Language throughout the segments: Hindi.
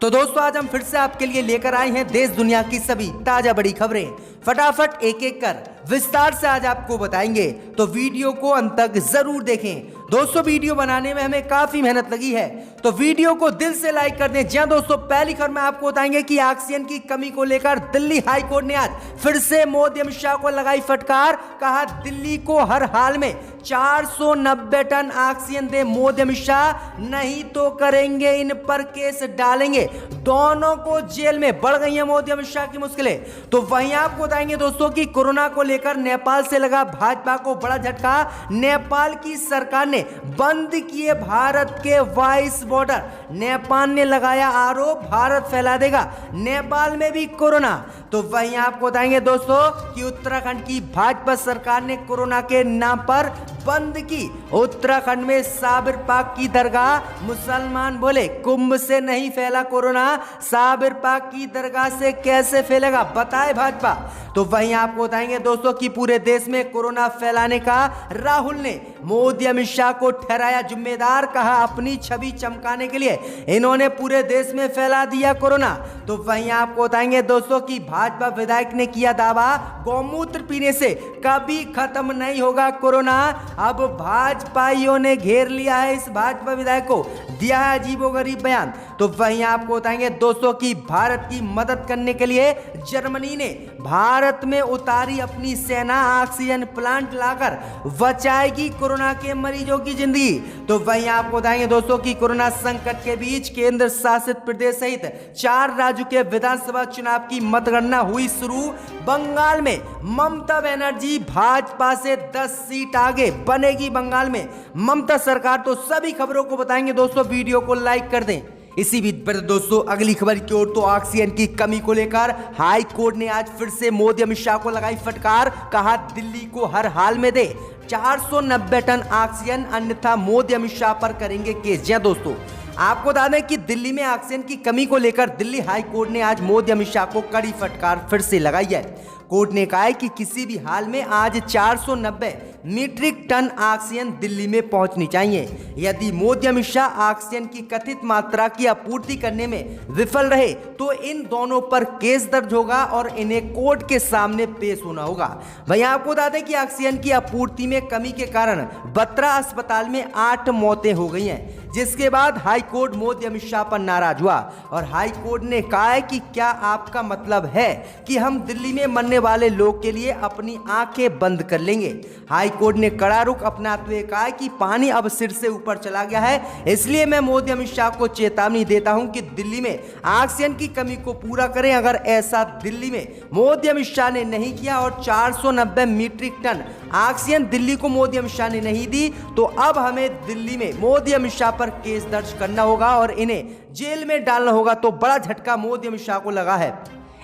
तो दोस्तों आज हम फिर से आपके लिए लेकर आए हैं देश दुनिया की सभी ताजा बड़ी खबरें। फटाफट एक एक कर विस्तार से आज आपको बताएंगे, तो वीडियो को अंत तक जरूर देखें। दोस्तों वीडियो बनाने में हमें काफी मेहनत लगी है, तो वीडियो को दिल से लाइक कर दें। जी हां दोस्तों, पहली खबर में आपको बताएंगे कि ऑक्सीजन की कमी को लेकर दिल्ली हाई कोर्ट ने आज फिर से मोदी अमित शाह को लगाई फटकार। कहा दिल्ली को हर हाल में 490 टन ऑक्सीजन दे मोदी अमित शाह, नहीं तो करेंगे इन पर केस डालेंगे। दोनों को जेल में। बढ़ गई है मोदी अमित शाह की मुश्किलें। तो वहीं आपको बताएंगे दोस्तों कि कोरोना को लेकर नेपाल से लगा भाजपा को बड़ा झटका। नेपाल की सरकार ने बंद किए भारत के 22 बॉर्डर। नेपाल ने लगाया आरोप भारत फैला देगा नेपाल में भी कोरोना। तो वहीं आपको बताएंगे दोस्तों कि उत्तराखंड की भाजपा सरकार ने कोरोना के नाम पर बंद की उत्तराखंड में साबिर पाक की दरगाह। मुसलमान बोले कुंभ से नहीं फैला कोरोना, साबिर पाक की दरगाह से कैसे फैलेगा, बताए भाजपा। तो वहीं आपको बताएंगे दोस्तों कि पूरे देश में कोरोना फैलाने का राहुल ने मोदी अमित शाह को ठहराया जिम्मेदार। कहा अपनी छवि चमकाने के लिए इन्होंने पूरे देश में फैला दिया कोरोना। तो वहीं आपको बताएंगे दोस्तों कि भाजपा विधायक ने किया दावा गौमूत्र पीने से कभी खत्म नहीं होगा कोरोना। अब भाजपाइयों ने घेर लिया है इस भाजपा विधायक को, दिया है अजीबोगरीब बयान। तो वहीं आपको बताएंगे दोस्तों कि भारत की मदद करने के लिए जर्मनी ने भारत में उतारी अपनी सेना। ऑक्सीजन प्लांट लाकर बचाएगी कोरोना के मरीजों की जिंदगी। तो वहीं आपको बताएंगे दोस्तों कि कोरोना संकट के बीच केंद्र शासित प्रदेश सहित 4 राज्यों के विधानसभा चुनाव की मतगणना हुई शुरू। बंगाल में ममता बनर्जी भाजपा से 10 सीट आगे, बनेगी बंगाल में ममता सरकार। तो सभी खबरों को बताएंगे दोस्तों, वीडियो को लाइक कर दें। इसी बीच पर दोस्तों अगली खबर की ओर, तो ऑक्सीजन की कमी को लेकर हाई कोर्ट ने आज फिर से मोदी अमित शाह को लगाई फटकार। कहा दिल्ली को हर हाल में दे 490 टन ऑक्सीजन, अन्यथा मोदी अमित शाह पर करेंगे केस। जी दोस्तों, आपको बता दें कि दिल्ली में ऑक्सीजन की कमी को लेकर दिल्ली हाई कोर्ट ने आज मोदी अमित शाह को कड़ी फटकार फिर से लगाई है। कोर्ट ने कहा है कि किसी भी हाल में आज 490 मीट्रिक टन ऑक्सीजन दिल्ली में पहुंचनी चाहिए। यदि मोदी अमित शाह ऑक्सीजन की कथित मात्रा की आपूर्ति करने में विफल रहे तो इन दोनों पर केस दर्ज होगा और इन्हें कोर्ट के सामने पेश होना होगा। वहीं आपको बता दें कि ऑक्सीजन की आपूर्ति में कमी के कारण बत्रा अस्पताल में 8 मौतें हो गई हैं, जिसके बाद हाई कोर्ट मोदी अमित शाह पर नाराज हुआ और हाई कोर्ट ने कहा है कि क्या आपका मतलब है कि हम दिल्ली में मरने वाले लोग के लिए अपनी आंखें बंद कर लेंगे। हाई कोर्ट ने कड़ा रुख अपनाते हुए कहा कि पानी अब सिर से ऊपर चला गया है, इसलिए मैं मोदी अमित शाह को चेतावनी देता हूं कि दिल्ली में ऑक्सीजन की कमी को पूरा करें। अगर ऐसा दिल्ली में मोदी अमित शाह ने नहीं किया और 490 मीट्रिक टन ऑक्सीजन दिल्ली को मोदी अमित शाह ने नहीं दी, तो अब हमें दिल्ली में मोदी अमित शाह पर केस दर्ज करना होगा और इन्हें जेल में डालना होगा। तो बड़ा झटका मोदी अमित शाह को लगा है।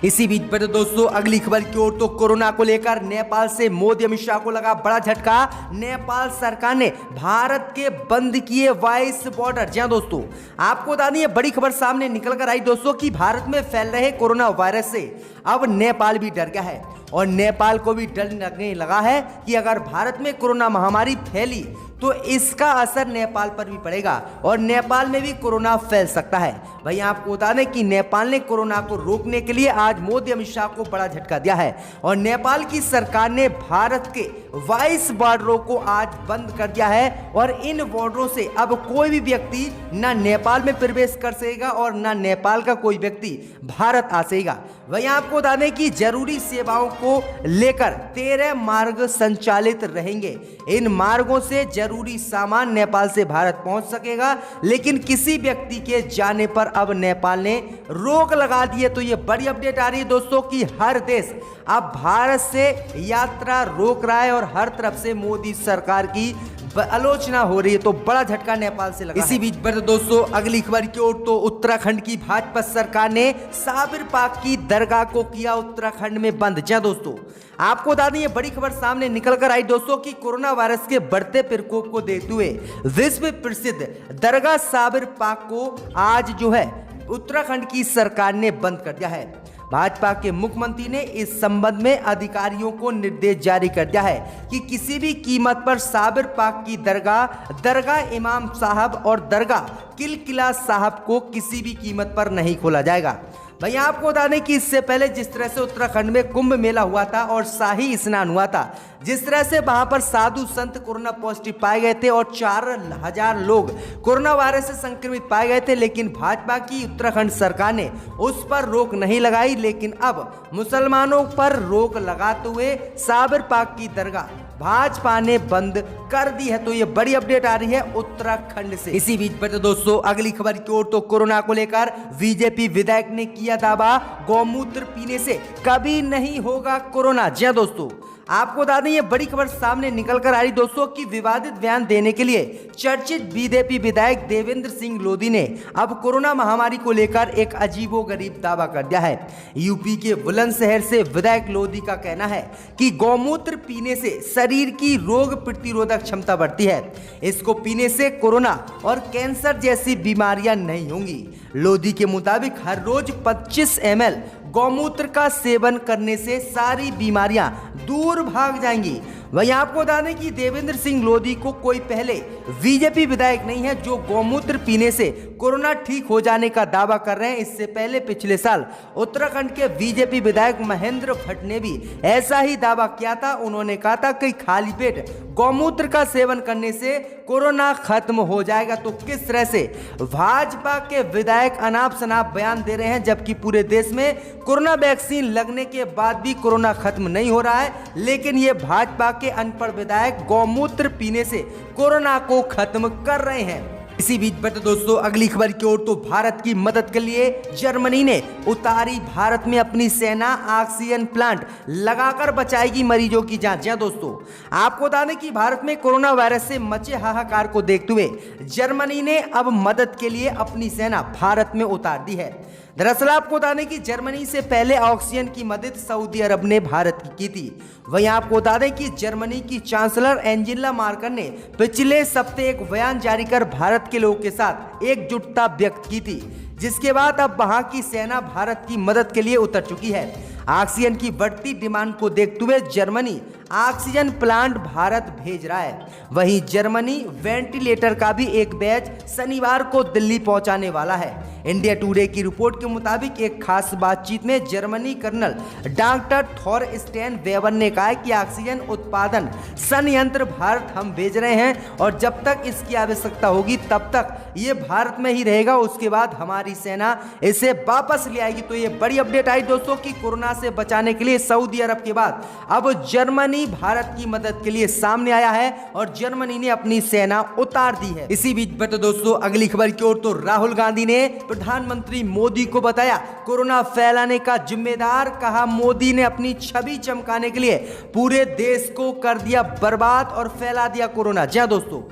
इसी बीच पर दोस्तों अगली खबर की ओर, तो कोरोना को लेकर नेपाल से मोदी अमित शाह को लगा बड़ा झटका। नेपाल सरकार ने भारत के बंद किए 22 बॉर्डर। जी हां दोस्तों, आपको बता दें बड़ी खबर सामने निकल कर आई दोस्तों कि भारत में फैल रहे कोरोना वायरस से अब नेपाल भी डर गया है और नेपाल को भी डर लगने लगा है कि अगर भारत में कोरोना महामारी फैली तो इसका असर नेपाल पर भी पड़ेगा और नेपाल में भी कोरोना फैल सकता है। भाई आपको बता दें कि नेपाल ने कोरोना को रोकने के लिए आज मोदी अमित शाह को बड़ा झटका दिया है और नेपाल की सरकार ने भारत के 22 बॉर्डरों को आज बंद कर दिया है और इन बॉर्डरों से अब कोई भी व्यक्ति न नेपाल में प्रवेश कर सकेगा और न नेपाल का कोई व्यक्ति भारत आ सकेगा। वहीं आपको बता दें कि जरूरी सेवाओं को लेकर 13 मार्ग संचालित रहेंगे। इन मार्गों से जरूरी सामान नेपाल से भारत पहुंच सकेगा, लेकिन किसी व्यक्ति के जाने पर अब नेपाल ने रोक लगा दी है। तो ये बड़ी अपडेट आ रही है दोस्तों कि हर देश अब भारत से यात्रा रोक रहा है और हर तरफ से मोदी सरकार की आलोचना हो रही है। तो बड़ा झटका नेपाल से लगा। इसी बीच पर दोस्तों अगली खबर की ओर, तो उत्तराखंड की भाजपा सरकार ने साबिर पाक की दरगाह को किया उत्तराखंड में बंद। जी दोस्तों, आपको बता दें ये बड़ी खबर सामने निकल कर आई दोस्तों कि कोरोना वायरस के बढ़ते प्रकोप को देखते हुए विश्व प्रसिद्ध दरगाह साबिर पाक को आज जो है उत्तराखंड की सरकार ने बंद कर दिया है। भाजपा के मुख्यमंत्री ने इस संबंध में अधिकारियों को निर्देश जारी कर दिया है कि किसी भी कीमत पर साबिर पाक की दरगाह इमाम साहब और दरगाह किलकिला साहब को किसी भी कीमत पर नहीं खोला जाएगा। भाई आपको बता दें कि इससे पहले जिस तरह से उत्तराखंड में कुंभ मेला हुआ था और शाही स्नान हुआ था, जिस तरह से वहां पर साधु संत कोरोना पॉजिटिव पाए गए थे और 4000 लोग कोरोना वायरस से संक्रमित पाए गए थे, लेकिन भाजपा की उत्तराखंड सरकार ने उस पर रोक नहीं लगाई। लेकिन अब मुसलमानों पर रोक लगाते हुए साबिर पाक की दरगाह भाजपा ने बंद कर दी है। तो ये बड़ी अपडेट आ रही है उत्तराखंड से। इसी बीच पर तो दोस्तों अगली खबर की ओर, तो कोरोना को लेकर बीजेपी विधायक ने किया दावा, गौमूत्र पीने से कभी नहीं होगा कोरोना। जी हां दोस्तों, आपको बता दें ये बड़ी खबर सामने निकल कर आ रही दोस्तों कि विवादित बयान देने के लिए चर्चित बीजेपी विधायक देवेंद्र सिंह लोधी ने अब कोरोना महामारी को लेकर एक अजीबोगरीब दावा कर दिया है। यूपी के बुलंदशहर से विधायक लोधी का कहना है कि गौमूत्र पीने से शरीर की रोग प्रतिरोधक क्षमता बढ़ती है। इसको पीने से कोरोना और कैंसर जैसी बीमारियां नहीं होंगी। लोधी के मुताबिक हर रोज 25 ml गौमूत्र का सेवन करने से सारी बीमारियां दूर भाग जाएंगी। वहीं आपको बता दें कि देवेंद्र सिंह लोधी को कोई पहले बीजेपी विधायक नहीं है जो गौमूत्र पीने से कोरोना ठीक हो जाने का दावा कर रहे हैं। इससे पहले पिछले साल उत्तराखंड के बीजेपी विधायक महेंद्र भट्ट ने भी ऐसा ही दावा किया था। उन्होंने कहा था कि खाली पेट गौमूत्र का सेवन करने से कोरोना खत्म हो जाएगा। तो किस तरह से भाजपा के विधायक अनाप शनाप बयान दे रहे हैं, जबकि पूरे देश में कोरोना वैक्सीन लगने के बाद भी कोरोना खत्म नहीं हो रहा है, लेकिन ये भाजपा के अनपढ़ विधायक गौमूत्र पीने से कोरोना को खत्म कर रहे हैं। इसी बीच पर तो दोस्तों अगली खबर की ओर, तो भारत की मदद के लिए जर्मनी ने उतारी भारत में अपनी सेना, ऑक्सीजन प्लांट लगाकर बचाएगी मरीजों की जान। दोस्तों आपको बता दें कि भारत में कोरोना वायरस से मचे हाहाकार को देखते हुए जर्मनी ने अब मदद के लिए अपनी सेना भारत में उतार दी है। दरअसल आपको बता दें कि जर्मनी से पहले ऑक्सीजन की मदद सऊदी अरब ने भारत की थी। वहीं आपको बता दें कि जर्मनी की चांसलर एंजेला मार्केल ने पिछले सप्ताह एक बयान जारी कर भारत के लोगों के साथ एकजुटता व्यक्त की थी, जिसके बाद अब वहां की सेना भारत की मदद के लिए उतर चुकी है। ऑक्सीजन की बढ़ती डिमांड को देखते हुए जर्मनी ऑक्सीजन प्लांट भारत भेज रहा है। वहीं जर्मनी वेंटिलेटर का भी एक बैच शनिवार को दिल्ली पहुंचाने वाला है। इंडिया टुडे की रिपोर्ट के मुताबिक एक खास बातचीत में जर्मनी कर्नल डॉक्टर थॉरस्टेन वेबर ने कहा कि ऑक्सीजन उत्पादन संयंत्र भारत हम भेज रहे हैं और जब तक इसकी आवश्यकता होगी तब तक ये भारत में ही रहेगा। उसके बाद हमारी सेना इसे वापस ले आएगी। तो ये बड़ी अपडेट आई दोस्तों कि कोरोना से बचाने के लिए सऊदी अरब के बाद अब जर्मनी भारत की मदद के लिए सामने आया है और जर्मनी ने अपनी सेना उतार दी है। इसी बीच पर तो दोस्तों अगली खबर की ओर, तो राहुल गांधी ने प्रधानमंत्री मोदी को बताया कोरोना फैलाने का जिम्मेदार। कहा मोदी ने अपनी छवि चमकाने के लिए पूरे देश को कर दिया बर्बाद और फैला दिया कोरोना। जी हां दोस्तों,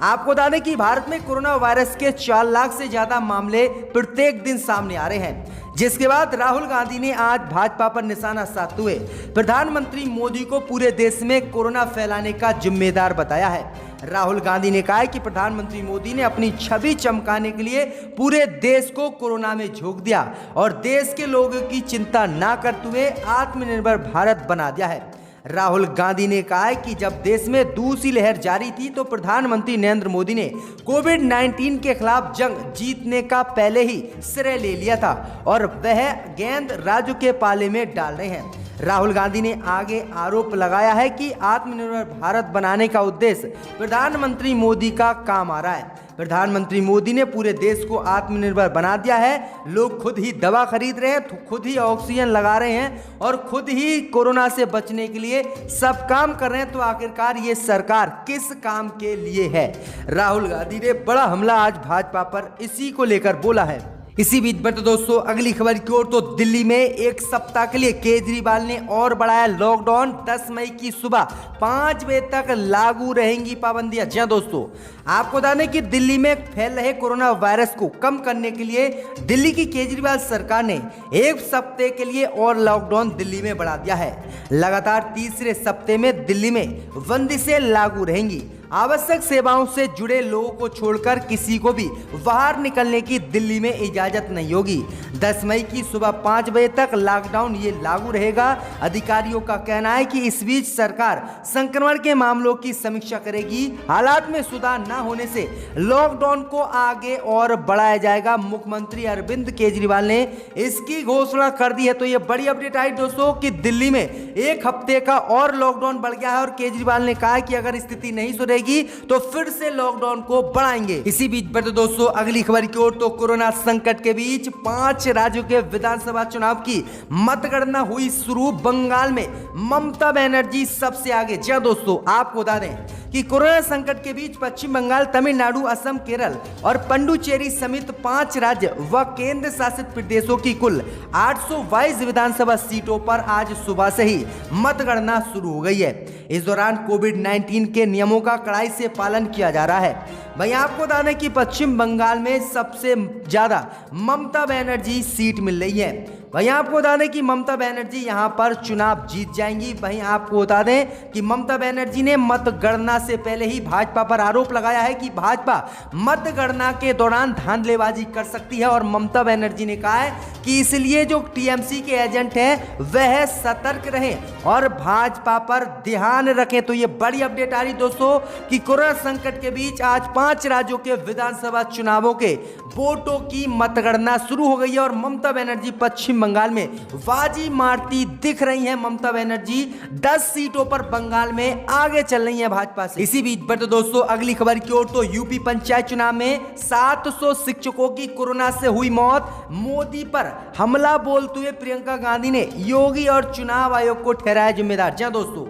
आपको बता दें कि भारत में कोरोना वायरस के 4 लाख से ज्यादा मामले प्रत्येक दिन सामने आ रहे हैं, जिसके बाद राहुल गांधी ने आज भाजपा पर निशाना साधते हुए प्रधानमंत्री मोदी को पूरे देश में कोरोना फैलाने का जिम्मेदार बताया है। राहुल गांधी ने कहा कि प्रधानमंत्री मोदी ने अपनी छवि चमकाने के लिए पूरे देश को कोरोना में झोंक दिया और देश के लोगों की चिंता ना करते हुए आत्मनिर्भर भारत बना दिया है। राहुल गांधी ने कहा है कि जब देश में दूसरी लहर जारी थी तो प्रधानमंत्री नरेंद्र मोदी ने कोविड-19 के खिलाफ जंग जीतने का पहले ही श्रेय ले लिया था और वह गेंद राज्य के पाले में डाल रहे हैं। राहुल गांधी ने आगे आरोप लगाया है कि आत्मनिर्भर भारत बनाने का उद्देश्य प्रधानमंत्री मोदी का काम आ रहा है। प्रधानमंत्री मोदी ने पूरे देश को आत्मनिर्भर बना दिया है। लोग खुद ही दवा खरीद रहे हैं, खुद ही ऑक्सीजन लगा रहे हैं और खुद ही कोरोना से बचने के लिए सब काम कर रहे हैं। तो आखिरकार ये सरकार किस काम के लिए है? राहुल गांधी ने बड़ा हमला आज भाजपा पर इसी को लेकर बोला है। इसी बीच पर तो दोस्तों अगली खबर की ओर, तो दिल्ली में एक सप्ताह के लिए केजरीवाल ने और बढ़ाया लॉकडाउन। 10 मई की सुबह 5 बजे तक लागू रहेंगी पाबंदियां। जी हां दोस्तों, आपको बता दें कि दिल्ली में फैल रहे कोरोना वायरस को कम करने के लिए दिल्ली की केजरीवाल सरकार ने एक सप्ताह के लिए और लॉकडाउन दिल्ली में बढ़ा दिया है। लगातार तीसरे सप्ताह में दिल्ली में बंदिशें लागू रहेंगी। आवश्यक सेवाओं से जुड़े लोगों को छोड़कर किसी को भी बाहर निकलने की दिल्ली में इजाजत नहीं होगी। 10 मई की सुबह 5 बजे तक लॉकडाउन ये लागू रहेगा। अधिकारियों का कहना है कि इस बीच सरकार संक्रमण के मामलों की समीक्षा करेगी। हालात में सुधार न होने से लॉकडाउन को आगे और बढ़ाया जाएगा। मुख्यमंत्री अरविंद केजरीवाल ने इसकी घोषणा कर दी है। तो ये बड़ी अपडेट आई दोस्तों कि दिल्ली में एक हफ्ते का और लॉकडाउन बढ़ गया है और केजरीवाल ने कहा कि अगर स्थिति नहीं सुधरेगी तो फिर से लॉकडाउन को बढ़ाएंगे। इसी बीच बढ़ते दोस्तों अगली खबर की ओर। तो कोरोना संकट के बीच 5 राज्यों के विधानसभा चुनाव की मतगणना हुई शुरू। बंगाल में ममता बनर्जी सबसे आगे। जी दोस्तों आपको बता दें कि कोरोना संकट के बीच पश्चिम बंगाल, तमिलनाडु, असम, केरल और पुडुचेरी समेत 5 राज्य व केंद्र शासित प्रदेशों की कुल 822 विधानसभा सीटों पर आज सुबह से ही मतगणना शुरू हो गई है। इस दौरान कोविड-19 के नियमों का कड़ाई से पालन किया जा रहा है। भाई आपको बता दें कि पश्चिम बंगाल में सबसे ज्यादा ममता बनर्जी सीट मिल रही है। वहीं आपको बता दें कि ममता बनर्जी यहां पर चुनाव जीत जाएंगी। वहीं आपको बता दें कि ममता बनर्जी ने मतगणना से पहले ही भाजपा पर आरोप लगाया है कि भाजपा मतगणना के दौरान धांधलेबाजी कर सकती है और ममता बनर्जी ने कहा है कि इसलिए जो टीएमसी के एजेंट हैं वह सतर्क रहें और भाजपा पर ध्यान रखें। तो ये बड़ी अपडेट आ रही दोस्तों कि कोरोना संकट के बीच आज 5 राज्यों के विधानसभा चुनावों के वोटों की मतगणना शुरू हो गई है और ममता बनर्जी पश्चिम बंगाल में बाजी मारती दिख रही हैं। ममता बनर्जी 10 सीटों पर बंगाल में आगे चल रही हैं भाजपा से। इसी बीच बढ़ते दोस्तों अगली खबर की ओर। तो यूपी पंचायत चुनाव में 700 शिक्षकों की कोरोना से हुई मौत। मोदी पर हमला बोलते हुए प्रियंका गांधी ने योगी और चुनाव आयोग को ठहराया जिम्मेदार। जी दोस्तों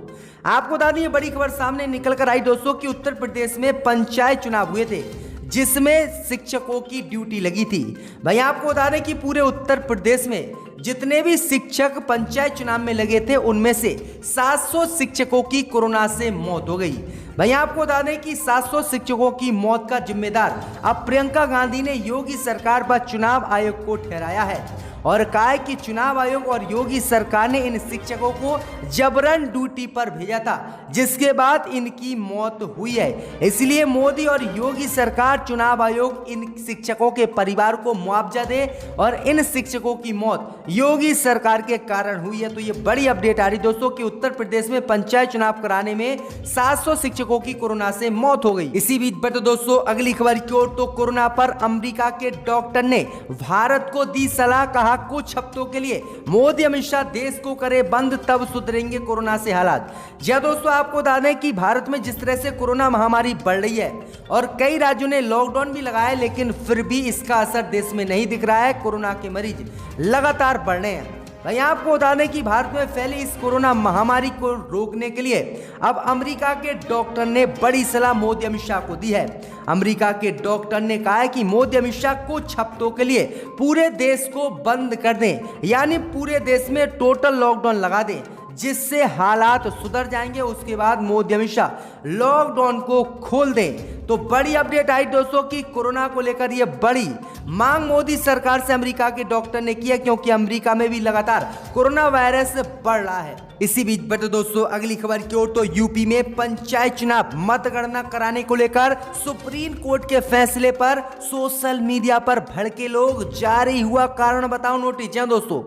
आपको बता दें बड़ी खबर सामने निकल कर आई दोस्तों कि उत्तर प्रदेश में पंचायत चुनाव हुए थे जिसमें शिक्षकों की ड्यूटी लगी थी। भाई आपको बता दें कि पूरे उत्तर प्रदेश में जितने भी शिक्षक पंचायत चुनाव में लगे थे उनमें से 700 शिक्षकों की कोरोना से मौत हो गई। भाई आपको बता दें कि 700 शिक्षकों की मौत का जिम्मेदार अब प्रियंका गांधी ने योगी सरकार पर चुनाव आयोग को ठहराया है और कहा है कि चुनाव आयोग और योगी सरकार ने इन शिक्षकों को जबरन ड्यूटी पर भेजा था जिसके बाद इनकी मौत हुई है। इसलिए मोदी और योगी सरकार चुनाव आयोग इन शिक्षकों के परिवार को मुआवजा दे और इन शिक्षकों की मौत योगी सरकार के कारण हुई है। तो ये बड़ी अपडेट आ रही दोस्तों कि उत्तर प्रदेश में पंचायत चुनाव कराने में 700 शिक्षकों की कोरोना से मौत हो गई। इसी बीच बढ़ते दोस्तों अगली खबर की ओर। तो कोरोना पर अमेरिका के डॉक्टर ने भारत को दी सलाह। कहा कुछ हफ्तों के लिए मोदी अमित शाह देश को करे बंद तब सुधरेंगे कोरोना से हालात। जी दोस्तों आपको बता दें कि भारत में जिस तरह से कोरोना महामारी बढ़ रही है और कई राज्यों ने लॉकडाउन भी लगाया है लेकिन फिर भी इसका असर देश में नहीं दिख रहा है। कोरोना के मरीज लगातार बढ़ रहे हैं। भाई आपको बता दें कि भारत में फैली इस कोरोना महामारी को रोकने के लिए अब अमेरिका के डॉक्टर ने बड़ी सलाह मोदी अमित शाह को दी है। अमेरिका के डॉक्टर ने कहा है कि मोदी अमित शाह कुछ हफ्तों के लिए पूरे देश को बंद कर दें, यानी पूरे देश में टोटल लॉकडाउन लगा दें जिससे हालात सुधर जाएंगे। उसके बाद मोदी अमित शाह लॉकडाउन को खोल दें। तो बड़ी अपडेट आई दोस्तों कि कोरोना को लेकर यह बड़ी मांग मोदी सरकार से अमेरिका के डॉक्टर ने की है क्योंकि अमेरिका में भी लगातार कोरोना वायरस बढ़ रहा है। इसी बीच बढ़ते दोस्तों अगली खबर की ओर। तो यूपी में पंचायत चुनाव मतगणना कराने को लेकर सुप्रीम कोर्ट के फैसले पर सोशल मीडिया पर भड़के लोग। जारी हुआ कारण बताओ नोटिस। दोस्तों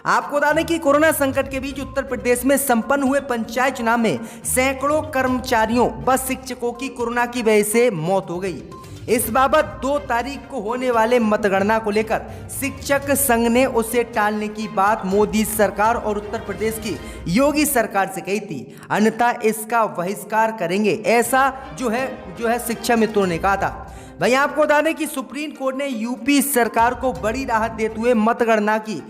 आपको बता दें कि कोरोना संकट के बीच उत्तर प्रदेश में संपन्न हुए पंचायत चुनाव में सैकड़ों कर्मचारियों व शिक्षकों की कोरोना की वजह से मौत हो गई। इस बाबत 2 तारीख को होने वाले मतगणना को लेकर शिक्षक संघ ने उसे टालने की बात मोदी सरकार और उत्तर प्रदेश की योगी सरकार से कही थी, अन्यथा इसका बहिष्कार करेंगे, ऐसा जो है शिक्षा मित्रों ने कहा था। भाई आपको बता दें कि सुप्रीम कोर्ट ने यूपी सरकार को बड़ी राहत देते हुए मतगणना की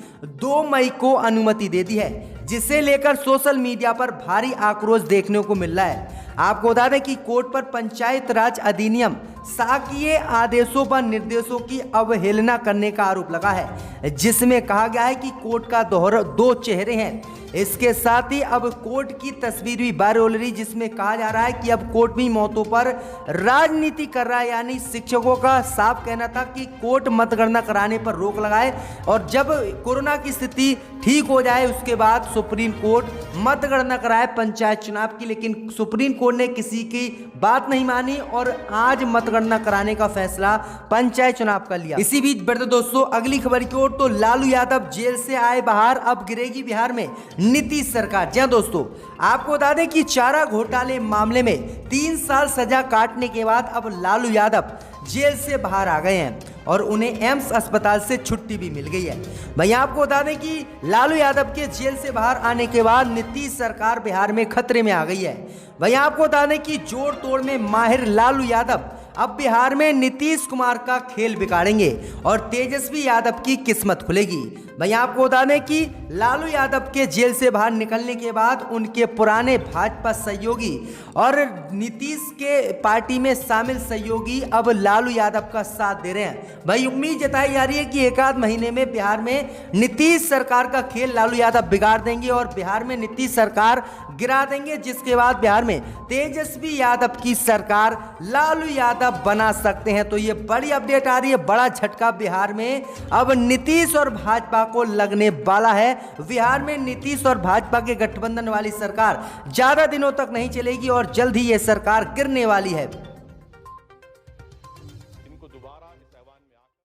2 मई को अनुमति दे दी है, जिसे लेकर सोशल मीडिया पर भारी आक्रोश देखने को मिल रहा है। आपको बता दें कि कोर्ट पर पंचायत राज अधिनियम शासकीय आदेशों व निर्देशों की अवहेलना करने का आरोप लगा है, जिसमें कहा गया है कि कोर्ट का दो चेहरे हैं। इसके साथ ही अब कोर्ट की तस्वीर भी वायरल हो रही, जिसमें कहा जा रहा है कि अब कोर्ट भी मौतों पर राजनीति कर रहा है। यानी शिक्षकों का साफ कहना था कि कोर्ट मतगणना कराने पर रोक लगाए और जब कोरोना की स्थिति ठीक हो जाए उसके बाद सुप्रीम कोर्ट मतगणना कराए पंचायत चुनाव की। लेकिन सुप्रीम कोर्ट ने किसी की बात नहीं मानी और आज मतगणना कराने का फैसला पंचायत चुनाव का लिया। इसी बीच बढ़ते दोस्तों अगली खबर की ओर, तो लालू यादव जेल से आए बाहर, अब गिरेगी बिहार में नीतीश सरकार। जी हां दोस्तों, आपको बता दें कि चारा घोटाले मामले में 3 साल सजा काटने के बाद अब लालू यादव जेल से बाहर आ गए हैं और उन्हें एम्स अस्पताल से छुट्टी भी मिल गई है। भैया आपको बता दें कि लालू यादव के जेल से बाहर आने के बाद नीतीश सरकार बिहार में खतरे में आ गई है। भैया आपको बता दें कि जोड़ तोड़ में माहिर लालू यादव अब बिहार में नीतीश कुमार का खेल बिगाड़ेंगे और तेजस्वी यादव की किस्मत खुलेगी। भैया आपको बता दें कि लालू यादव के जेल से बाहर निकलने के बाद उनके पुराने भाजपा सहयोगी और नीतीश के पार्टी में शामिल सहयोगी अब लालू यादव का साथ दे रहे हैं। भाई उम्मीद जताई जा रही है कि एक आध महीने में बिहार में नीतीश सरकार का खेल लालू यादव बिगाड़ देंगे और बिहार में नीतीश सरकार गिरा देंगे, जिसके बाद बिहार में तेजस्वी यादव की सरकार लालू यादव बना सकते हैं। तो ये बड़ी अपडेट आ रही है, बड़ा झटका बिहार में अब नीतीश और भाजपा को लगने वाला है। बिहार में नीतीश और भाजपा के गठबंधन वाली सरकार ज्यादा दिनों तक नहीं चलेगी और जल्द ही ये सरकार गिरने वाली है।